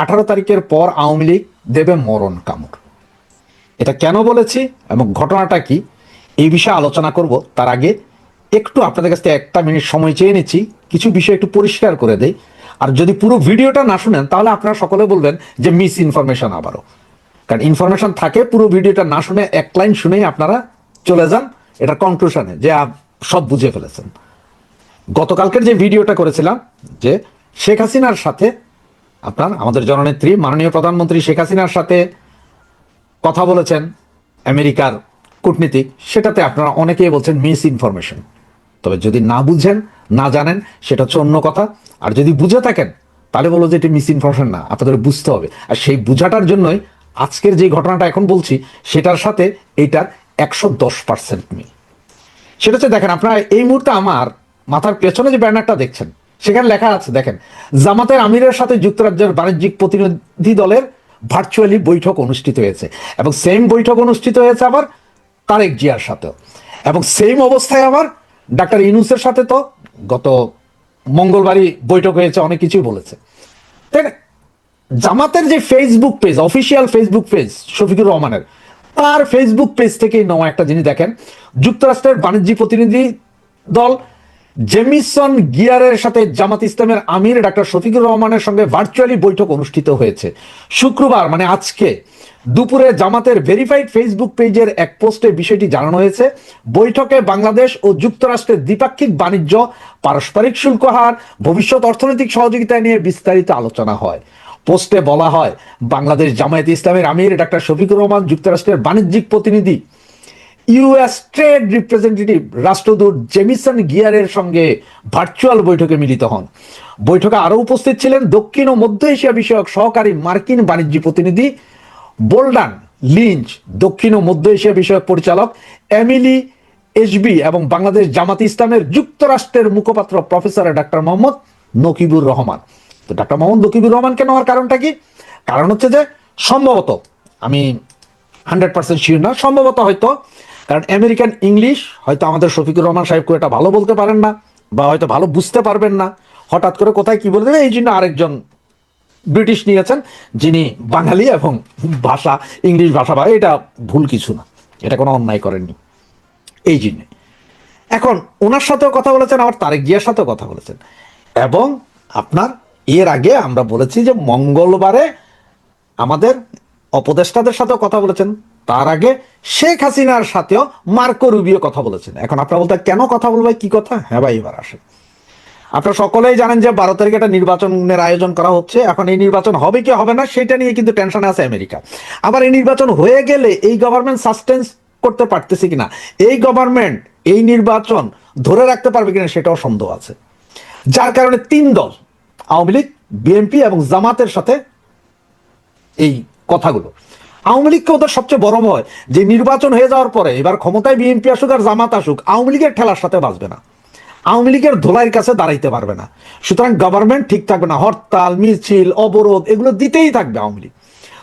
18 তারিখের পর আওয়ামী লীগ দেবে মরণ কামড়। এটা কেন বলেছি এবং ঘটনাটা কি এই বিষয়ে আলোচনা করব, তার আগে একটু আপনাদের কাছ থেকে একটা মিনিট সময় চেয়ে নিচ্ছি, কিছু বিষয় একটু পরিষ্কার করে দেই। আর যদি পুরো ভিডিওটা না শুনেন তাহলে আপনারা সকলে বলবেন যে মিস ইনফরমেশন আবারও, কারণ ইনফরমেশন থাকে পুরো ভিডিওটা না শুনে এক লাইন শুনেই আপনারা চলে যান এটা কনক্লুশনে যে সব বুঝে ফেলেছেন। গতকালকের যে ভিডিওটা করেছিলাম যে শেখ হাসিনার সাথে আপনার আমাদের জননেত্রী মাননীয় প্রধানমন্ত্রী শেখ হাসিনার সাথে কথা বলেছেন আমেরিকার কূটনীতিক, সেটাতে আপনারা অনেকেই বলছেন মিস ইনফরমেশন। তবে যদি না বুঝেন না জানেন সেটা হচ্ছে অন্য কথা, আর যদি বুঝে থাকেন তাহলে বলো যে এটি মিস ইনফরমেশন না, আপনাদের বুঝতে হবে। আর সেই বুঝাটার জন্যই আজকের যে ঘটনাটা এখন বলছি সেটার সাথে এইটার 110% মিল। সেটা হচ্ছে দেখেন, আপনারা এই মুহূর্তে আমার মাথার পেছনে যে ব্যানারটা দেখছেন সেখানে লেখা আছে, দেখেন, জামাতের আমিরের সাথে যুক্তরাজ্যের বাণিজ্যিক প্রতিনিধি দলের ভার্চুয়ালি বৈঠক অনুষ্ঠিত হয়েছে, এবং সেম বৈঠক অনুষ্ঠিত হয়েছে আবার তারেক জিয়ার সাথেও, এবং সেম অবস্থায় আবার ডাক্তার ইউনূসের সাথে তো গত মঙ্গলবারই বৈঠক হয়েছে, অনেক কিছুই বলেছে। তাই না? জামাতের যে Facebook page, official Facebook page Shafiqur রহমানের, তার ফেসবুক পেজ থেকে নেওয়া একটা জিনিস দেখেন, যুক্তরাষ্ট্রের বাণিজ্যিক প্রতিনিধি দল জেমিসন গিয়ারের সাথে জামাত ইসলামের আমির ডাক্তার শফিকুর রহমানের সঙ্গে ভার্চুয়ালি বৈঠক অনুষ্ঠিত হয়েছে শুক্রবার, মানে আজকে দুপুরে জামাতের ভেরিফাইড ফেসবুক পেজের এক পোস্টে বিষয়টি জানানো হয়েছে। বৈঠকে বাংলাদেশ ও যুক্তরাষ্ট্রের দ্বিপাক্ষিক বাণিজ্য, পারস্পরিক শুল্ক হার, ভবিষ্যৎ অর্থনৈতিক সহযোগিতা নিয়ে বিস্তারিত আলোচনা হয়। পোস্টে বলা হয়, বাংলাদেশ জামায়াত ইসলামের আমির ডাক্তার শফিকুর রহমান যুক্তরাষ্ট্রের বাণিজ্যিক প্রতিনিধি ইউএস ট্রেড রিপ্রেজেন্টেটিভ রাষ্ট্রদূত জেমিসন গিয়ারের সঙ্গে ভার্চুয়াল বৈঠকে মিলিত হন। বৈঠকে আরও উপস্থিত ছিলেন দক্ষিণ ও মধ্য এশিয়া বিষয়ক সহকারী মার্কিন বাণিজ্য প্রতিনিধি বোল্ডান লিঞ্চ, দক্ষিণ ও মধ্য এশিয়া বিষয়ক পরিচালক এমিলি এসবি এবং বাংলাদেশ জামাত ইসলামের যুক্তরাষ্ট্রের মুখপাত্র প্রফেসর ডাক্তার মোহাম্মদ নকিবুর রহমান। তো ডাক্তার মোহাম্মদ নকিবুর রহমানকে নেওয়ার কারণটা কি? কারণ হচ্ছে যে সম্ভবত, আমি 100% শিওর না, সম্ভবত হয়তো কারণ আমেরিকান ইংলিশ হয়তো আমাদের শফিকুর রহমান সাহেব খুব একটা ভালো বলতে পারেন না, বা হয়তো ভালো বুঝতে পারবেন না, হঠাৎ করে কোথায় কি বলে দেবে, এই জন্য আরেকজন ব্রিটিশ নিয়েছেন যিনি বাঙালি এবং ভাষা ইংলিশ ভাষা, বা এটা ভুল কিছু না, এটা কোনো অন্যায় করেননি এই জন্যে। এখন ওনার সাথেও কথা বলেছেন, আবার তারেক জিয়ার সাথেও কথা বলেছেন, এবং আপনার এর আগে আমরা বলেছি যে মঙ্গলবারে আমাদের উপদেষ্টাদের সাথেও কথা বলেছেন, তার আগে শেখ হাসিনার সাথেও মার্কো রুবিও কথা বলেছেন। এখন আপনারা বলতে কেন কথা বলবে, কি কথা? হ্যাঁ ভাই, এবার আসে। আপনারা সকলেই জানেন যে 12 তারিখে একটা নির্বাচনের আয়োজন করা হচ্ছে। এখন এই নির্বাচন হবে কি হবে না সেটা নিয়ে কিন্তু টেনশনে আছে আমেরিকা। আবার এই নির্বাচন হয়ে গেলে এই গভর্নমেন্ট সাস্টেন্স করতে পারতেছে কিনা, এই গভর্নমেন্ট এই নির্বাচন ধরে রাখতে পারবে কিনা সেটাও সন্দেহ আছে। যার কারণে 3 দল, আওয়ামী লীগ, বিএনপি এবং জামাতের সাথে এই কথাগুলো। আওয়ামী লীগকে ওদের সবচেয়ে বড় ভয় যে নির্বাচন হয়ে যাওয়ার পরে এবার ক্ষমতায় বিএনপি আসুক আর জামাত আসুক, আওয়ামী লীগের ঠেলার সাথে বাঁচবে না, আওয়ামী লীগের ধোলাইয়ের কাছে দাঁড়াইতে পারবে না। সুতরাং গভর্নমেন্ট ঠিক থাকবে না, হরতাল মিছিল অবরোধ এগুলো দিতেই থাকবে আওয়ামী লীগ।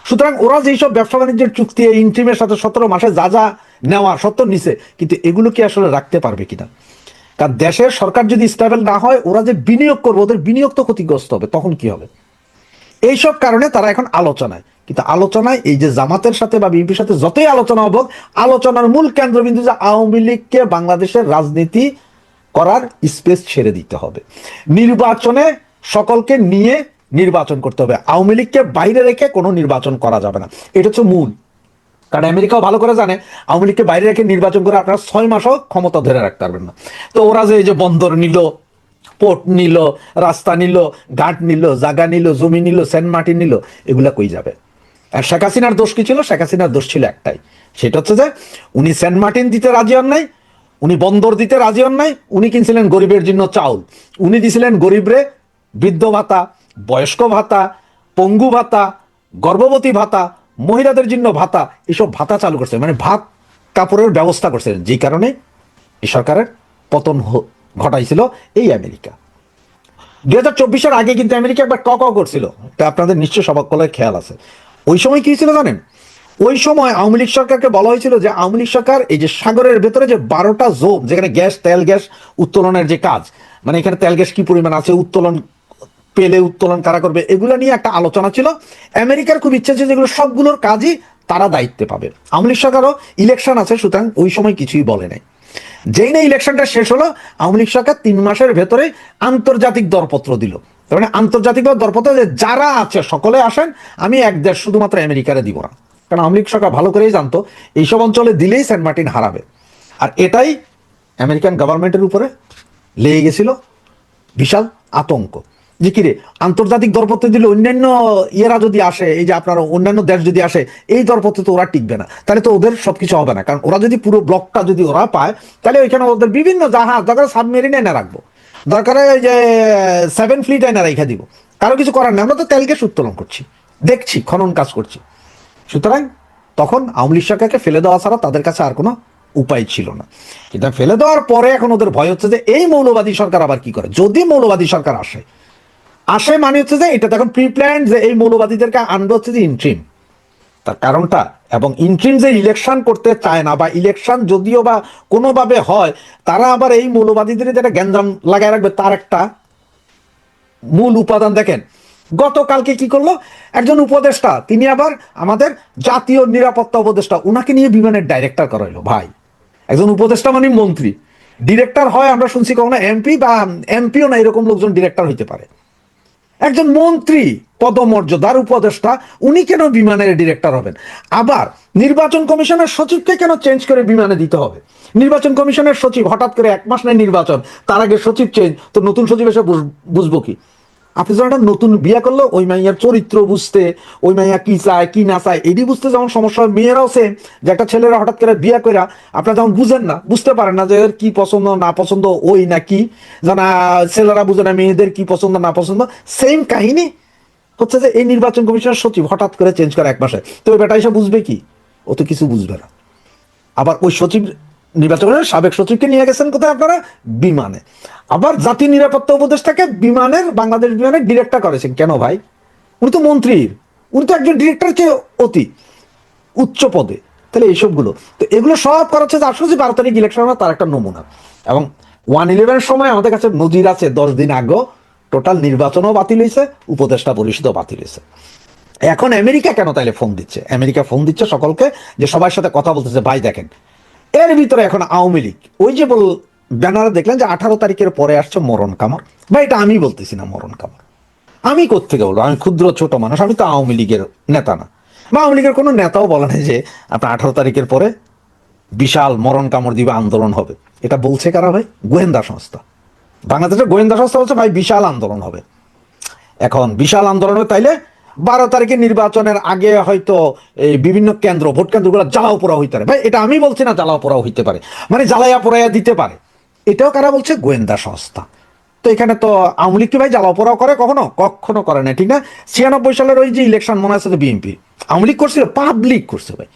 সুতরাং ওরা যেসব ব্যবসা বাণিজ্যের চুক্তি ইন্টিমের সাথে 17 মাসে যা যা নেওয়া সত্য নিছে, কিন্তু এগুলো কি আসলে রাখতে পারবে কিনা? কারণ দেশের সরকার যদি স্টেবল না হয়, ওরা যে বিনিয়োগ করবে ওদের বিনিয়োগ তো ক্ষতিগ্রস্ত হবে, তখন কি হবে? এইসব কারণে তারা এখন আলোচনায়। কিন্তু আলোচনায় এই যে জামাতের সাথে বা বিএনপির সাথে যতই আলোচনা হবে, আলোচনার মূল কেন্দ্রবিন্দু যে আওয়ামী লীগকে বাংলাদেশের রাজনীতি করার স্পেস ছেড়ে দিতে হবে, নির্বাচনে সকলকে নিয়ে নির্বাচন করতে হবে, আওয়ামী লীগকে বাইরে রেখে কোনো নির্বাচন করা যাবে না। এটা হচ্ছে মূল। কারণ আমেরিকাও ভালো করে জানে আওয়ামী লীগকে বাইরে রেখে নির্বাচন করে আপনারা 6 মাসও ক্ষমতা ধরে রাখতে পারবেন না। তো ওরা যে এই যে বন্দর নিল, পোর্ট নিল, রাস্তা নিল, ঘাট নিল, জায়গা নিল, জমি নিল, সেন্ট মার্টিন নিল, এগুলা কই যাবে? আর শেখ হাসিনার দোষ কি ছিল? শেখ হাসিনার দোষ ছিল একটাই, সেটা হচ্ছে যে উনি সেন্ট মার্টিন দিতে রাজি হন নাই, উনি বন্দর দিতে রাজি হন নাই, উনি কিনছিলেন গরিবের জন্য চাউল, উনি দিছিলেন গরিবরে বৃদ্ধ ভাতা, বয়স্ক ভাতা, পঙ্গু ভাতা, গর্ভবতী ভাতা, মহিলাদের জন্য ভাতা, এসব ভাতা চালু করছে, মানে ভাত কাপড়ের ব্যবস্থা করছিলেন, যে কারণে এই সরকারের পতন ঘটাইছিল এই আমেরিকা। 2024-এর আগে কিন্তু আমেরিকা একবার ক করছিল, আপনাদের নিশ্চয় সবাই খেয়াল আছে। ওই সময় কি ছিল জানেন? ওই সময় আওয়ামী লীগ সরকারকে বলা হয়েছিল যে আওয়ামী লীগ সরকার এই যে সাগরের ভেতরে যে 12টা জোন, যেখানে গ্যাস তেল গ্যাস উত্তোলনের যে কাজ, মানে এখানে তেল গ্যাস কি পরিমাণ আছে, উত্তোলন পেলে উত্তোলন কারা করবে, এগুলো নিয়ে একটা আলোচনা ছিল। আমেরিকার খুব ইচ্ছা ছিল যেগুলো সবগুলোর কাজই তারা দায়িত্বে পাবে। আওয়ামী লীগ সরকারও ইলেকশন আছে, সুতরাং ওই সময় কিছুই বলে নাই। যেই না ইলেকশনটা শেষ হলো, আওয়ামী লীগ সরকার 3 মাসের ভেতরে আন্তর্জাতিক দরপত্র দিল। তার মানে আন্তর্জাতিক দরপত্র যে যারা আছে সকলে আসেন, আমি এক দেশ শুধুমাত্র আমেরিকারে দিব না। কারণ আওয়ামী লীগ সরকার ভালো করেই জানতো এইসব অঞ্চলে দিলেই সেন্ট মার্টিন হারাবে। আর এটাই আমেরিকান গভর্নমেন্টের উপরে লেগে গেছিল বিশাল আতঙ্ক, যে কিরে আন্তর্জাতিক দরপত্র দিলে অন্যান্য ইয়েরা যদি আসে, এই যে আপনার অন্যান্য দেশ যদি আসে, এই দরপত্রে তো ওরা টিকবে না, তাহলে তো ওদের সবকিছু হবে না। কারণ ওরা যদি পুরো ব্লকটা যদি ওরা পায়, তাহলে ওইখানে ওদের বিভিন্ন জাহাজ, দরকার সাবমেরিন এনে রাখবো, দরকার ওই যে 7 ফ্লিট এনে রেখে দিব, কারো কিছু করার নেই, আমরা তো তেল গ্যাস উত্তোলন করছি, দেখছি, খনন কাজ করছি। সুতরাং তখন আওয়ামী লীগ সরকারকে ফেলে দেওয়া ছাড়া তাদের কাছে আর কোনো উপায় ছিল না। কিন্তু ফেলে দেওয়ার পরে এখন ওদের ভয় হচ্ছে যে এই মৌলবাদী সরকার আবার কি করে। যদি মৌলবাদী সরকার আসে মানে হচ্ছে যে এটা তখন প্রি প্ল্যান, যে এই মৌলবাদীদেরকে আনবে হচ্ছে যে ইন্ট্রিম, তার কারণটা, এবং ইন্ট্রিম যে ইলেকশন করতে চায় না, বা ইলেকশন যদিও বা কোনোভাবে হয়, তারা আবার এই মৌলবাদীদের যেটা গ্যাঞ্জাম লাগায় রাখবে, তার একটা মূল উপাদান দেখেন। গতকালকে কি করলো একজন উপদেষ্টা, তিনি আবার আমাদের জাতীয় নিরাপত্তা উপদেষ্টা, ওনাকে নিয়ে বিমানের ডাইরেক্টর করাইলো। ভাই, একজন উপদেষ্টা মানে মন্ত্রী, ডিরেক্টর হয় আমরা শুনছি কখনো এমপি, বা এমপিও না, এরকম লোকজন ডিরেক্টর হইতে পারে। একজন মন্ত্রী পদমর্যাদার উপদেষ্টা, উনি কেন বিমানের ডিরেক্টর হবেন? আবার নির্বাচন কমিশনের সচিবকে কেন চেঞ্জ করে বিমানে দিতে হবে? নির্বাচন কমিশনের সচিব হঠাৎ করে 1 মাস নেই নির্বাচন, তার আগে সচিব চেঞ্জ, তো নতুন সচিব এসে বুঝবো কি? আপনি যখন নতুন বিয়ে করলো, ওই মাইয়ার চরিত্র বুঝতে, ওই মাইয়া কি চায় কি না চায় এটি বুঝতে যেমন সমস্যা হয়, মেয়েরাও সেম, যে একটা ছেলেরা হঠাৎ করে বিয়ে করে আপনারা যখন বুঝেন না, বুঝতে পারেন না যে এর কি পছন্দ না পছন্দ, ওই না কি জানা, ছেলেরা বুঝে না মেয়েদের কি পছন্দ না পছন্দ। সেম কাহিনী হচ্ছে যে এই নির্বাচন কমিশনের সচিব হঠাৎ করে চেঞ্জ করে 1 মাসে, তো ওই বেটা এসে বুঝবে কি? ও তো কিছু বুঝবে না। আবার ওই সচিব, নির্বাচনের সাবেক সচিবকে নিয়ে গেছেন কোথায় আপনারা? বিমানে। আবার জাতীয় নিরাপত্তা উপদেষ্টাকে বিমানের, বাংলাদেশ বিমানের ডিরেক্টর করেছেন কেন ভাই? উনি তো মন্ত্রীর, উনি তো একজন ডিরেক্টর চেয়ে অতি উচ্চ পদে। তাহলে এইসবগুলো তো, এগুলো সব করা হচ্ছে যে আসলে যে 12 তারিখ ইলেকশন হবে তার একটা নমুনা। এবং 1/11 সময় আমাদের কাছে নজির আছে, 10 দিন আগে টোটাল নির্বাচনও বাতিল হয়েছে, উপদেষ্টা পরিষদও বাতিল হয়েছে। এখন আমেরিকা কেন তাইলে ফোন দিচ্ছে? আমেরিকা ফোন দিচ্ছে সকলকে, যে সবার সাথে কথা বলতেছে, ভাই দেখেন এর ভিতরে এখন আওয়ামী লীগ, ওই যে ব্যানারে দেখলেন যে 18 তারিখের পরে আসছে মরণ কামড়। ভাই এটা আমি বলতেছি না মরণ কামড়, আমি কোত্থেকে বলবো? আমি ক্ষুদ্র ছোট মানুষ, আমি তো আওয়ামী লীগের নেতা না, বা আওয়ামী লীগের কোনো নেতাও বলে না যে আপনার 18 তারিখের পরে বিশাল মরণ কামড় দিবে, আন্দোলন হবে। এটা বলছে কারা ভাই? গোয়েন্দা সংস্থা, বাংলাদেশের গোয়েন্দা সংস্থা বলছে ভাই বিশাল আন্দোলন হবে। এখন বিশাল আন্দোলন হবে, তাইলে 12 তারিখে নির্বাচনের আগে হয়তো এই বিভিন্ন কেন্দ্র, ভোট কেন্দ্রগুলো জ্বালাও পোড়া হইতে পারে। ভাই এটা আমি বলছি না, জ্বালাও পোড়াও হইতে পারে, মানে জ্বালাইয়া পোড়াইয়া দিতে পারে। এটাও কারা বলছে? গোয়েন্দা সংস্থা। তো এখানে তো আওয়ামী লীগ কি ভাই জ্বালাও পোড়াও করে? কখনো করে না, ঠিক না? 96 সালের ওই যে ইলেকশন মনে আছে, বিএনপি আওয়ামী লীগ করছিল, পাবলিক করছে ভাই।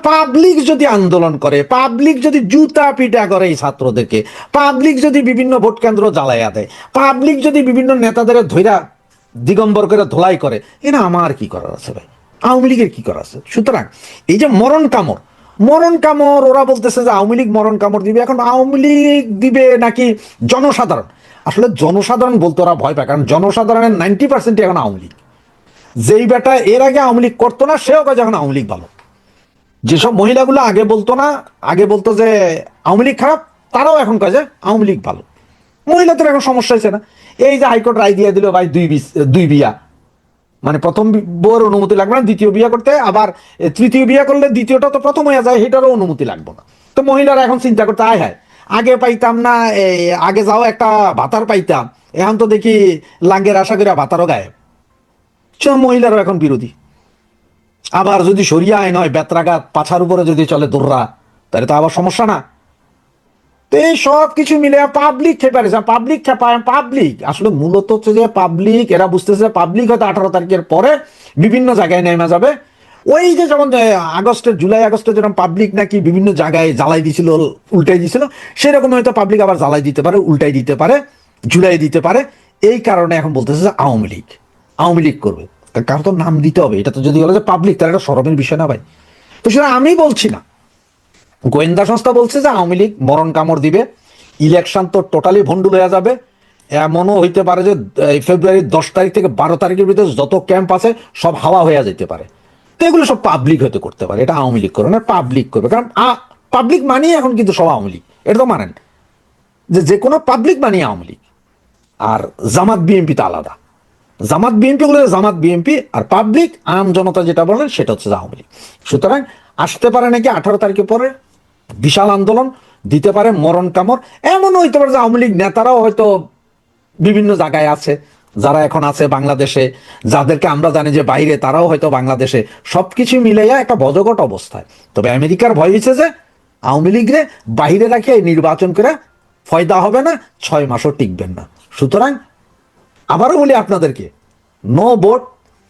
পাবলিক যদি আন্দোলন করে, পাবলিক যদি জুতা পিটা করে এই ছাত্রদেরকে, পাবলিক যদি বিভিন্ন ভোট কেন্দ্র জ্বালাইয়া দেয়, পাবলিক যদি বিভিন্ন নেতাদের ধৈরা দিগম্বর করে ধোলাই করে, এটা আমার কি করার আছে ভাই? আওয়ামী লীগের কি করার আছে? সুতরাং এই যে মরণ কামড়, ওরা বলতেছে যে আওয়ামী লীগ মরণ কামড় দিবে। এখন আওয়ামী লীগ দিবে নাকি জনসাধারণ? আসলে জনসাধারণ বলতে ওরা ভয় পায়, কারণ জনসাধারণের 90% এখন আওয়ামী লীগ। যেই বেটা এর আগে আওয়ামী লীগ করতো না, সেও কাজ এখন আওয়ামী লীগ ভালো। যেসব মহিলাগুলো আগে বলতো না, আগে বলতো যে আওয়ামী লীগ খারাপ, তারাও এখন কাজে আওয়ামী লীগ ভালো। মহিলাদের এখন সমস্যা হয়েছে না? এই যে হাইকোর্ট রায় দিয়ে দিল ভাই, দুই বিয়া, মানে প্রথম বউয়ের অনুমতি লাগবে না দ্বিতীয় বিয়ে করতে, আবার তৃতীয় বিয়ে করলে দ্বিতীয়টা তো প্রথম হয়ে যায়, সেটারও অনুমতি লাগবে না। তো মহিলারা এখন চিন্তা করতে, আয় হায় আগে পাইতাম না, আগে যাও একটা ভাতার পাইতাম, এখন তো দেখি লাঙ্গের আশা করে ভাতারও গায়েব। মহিলারাও এখন বিরোধী। আবার যদি সরিয়া আইন হয়, বেত্রাঘাত পাছার উপরে যদি চলে দৌড়া, তাহলে তো আবার সমস্যা না? তো এই সব কিছু মিলে পাবলিক খেপারে, পাবলিক খেপায়, পাবলিক আসলে মূলত হচ্ছে যে পাবলিক, এরা বুঝতেছে পাবলিক হয়তো 18 তারিখের পরে বিভিন্ন জায়গায় নেমে যাবে। ওই যে যেমন জুলাই আগস্টে যেরকম পাবলিক নাকি বিভিন্ন জায়গায় জ্বালাই দিছিল, উল্টাই দিছিল, সেরকম হয়তো পাবলিক আবার জ্বালাই দিতে পারে, উল্টাই দিতে পারে, ঝুলাই দিতে পারে। এই কারণে এখন বলতেছে যে আওয়ামী লীগ করবে। কারো তো নাম দিতে হবে, এটা তো যদি বলে যে পাবলিক, তার একটা শরমের বিষয় না ভাই? তো সেটা আমি বলছি না, গোয়েন্দা সংস্থা বলছে যে আওয়ামী লীগ মরণ কামড় দিবে, ইলেকশন তো টোটালি ভন্ডুল হয়ে যাবে, এমনও হইতে পারে যে এই ফেব্রুয়ারির 10 তারিখ থেকে 12 তারিখের ভিতরে যত ক্যাম্প আছে সব হাওয়া হয়ে যেতে পারে। তো এগুলো সব পাবলিক হতে করতে পারে, এটা আওয়ামী লীগ করবে না, পাবলিক করবে। কারণ পাবলিক মানেই এখন কিন্তু সব আওয়ামী লীগ, এটা তো মানেন যে যে কোনো পাবলিক মানেই আওয়ামী লীগ। আর জামাত বিএনপি তো আলাদা। জামাত বিএনপি গুলো জামাত বিএনপি, আর পাবলিক আম জনতা যেটা বলেন সেটা হচ্ছে আওয়ামী লীগ। সুতরাং আসতে পারে নাকি 18 তারিখের পরে বিশাল আন্দোলন, দিতে পারে মরণ কামড়। এমন হইতে পারে যে আওয়ামী লীগ নেতারাও হয়তো বিভিন্ন জায়গায় আছে, যারা এখন আছে বাংলাদেশে, যাদেরকে আমরা জানি যে বাইরে, তারাও হয়তো বাংলাদেশে, সবকিছু মিলাইয়া একটা বজগট অবস্থায়। তবে আমেরিকার ভয় হয়েছে যে আওয়ামী লীগরে বাইরে রাখে নির্বাচন করে ফয়দা হবে না, 6 মাসও টিকবেন না। সুতরাং আবারও বলি আপনাদেরকে, নো ভোট,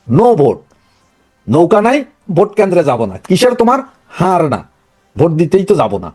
নো ভোট। নৌকা নাই, ভোট কেন্দ্রে যাব না, কিসের তোমার হার না, ভোট দিতেই তো যাব না।